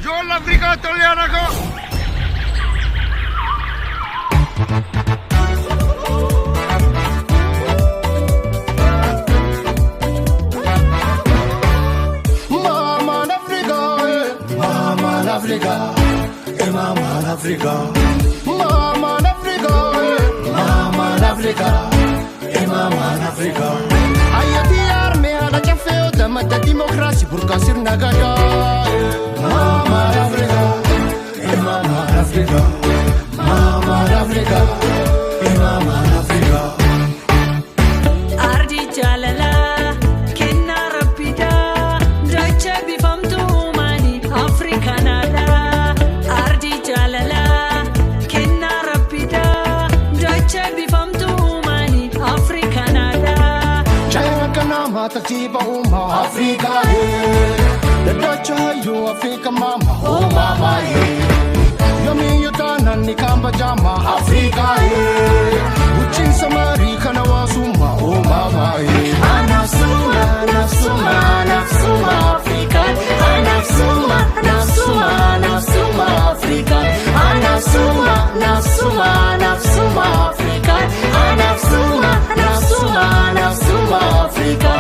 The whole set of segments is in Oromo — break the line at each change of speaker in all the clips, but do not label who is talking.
Yo l'Africa italiana ko!
Mama l'Africa, Mama l'Africa, Mama l'Africa, Mama l'Africa, Mama l'Africa, Mama l'Africa. Ayati arme ada café da mata demokrasi burkasir nagada. Mama l'Africa, Mama l'Africa, Mama l'Africa, Mama l'Africa.
Ardi jalala kenna rabbida dacha bifamtu mani afrikanada. Ardi jalala kenna rabbida dacha bifamtu mani afrikanada.
China kana mata tiba uma Africa the Dutch you Africa mama oh mama Yomi yutana ni kamba jama Africa Uchin samari kana wasuma oh mama
Anafsuma nafsuma nafsuma Afrika. Anafsuma nafsuma nafsuma Afrika. Anafsuma nafsuma nafsuma Afrika. Anafsuma nafsuma nafsuma Afrika.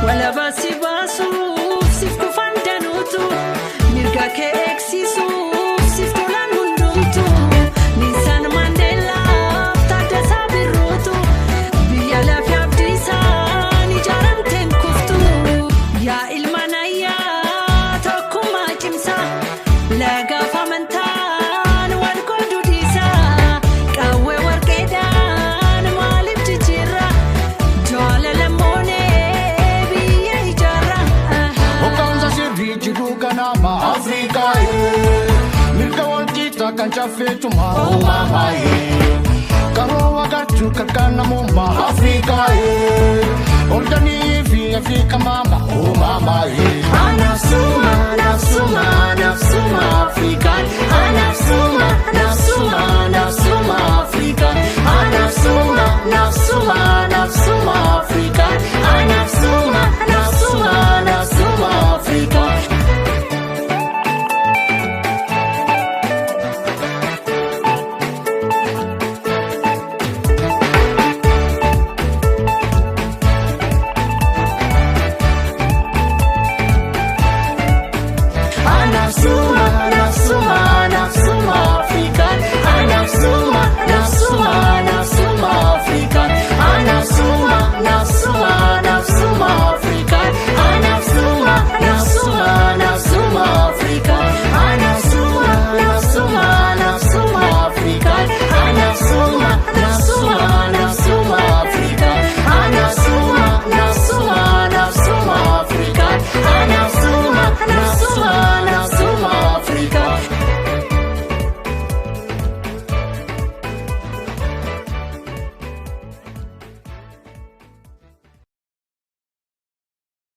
Wala basi basu sif kufan danutu mirga ke eksisu sif tulan hundumtu Nelson Mandela tada sabirutu biya la fiabdisa ni jaramten kuftu ya ilmanaya takuma kimsa laga famantan wal koldudisa kawe warkedan malib tijira jala lemone biya ijara
Okanza sirri jiru kana ma Africa Milka walkita kancha fetu ma oh mama Karo wakatu kakana mumma Africa Oldani fi Africa mama oh mama
Anafsuma nafsuma nafsuma Afrika. Anafsuma nafsuma nafsuma Afrika. Anafsuma nafsuma nafsuma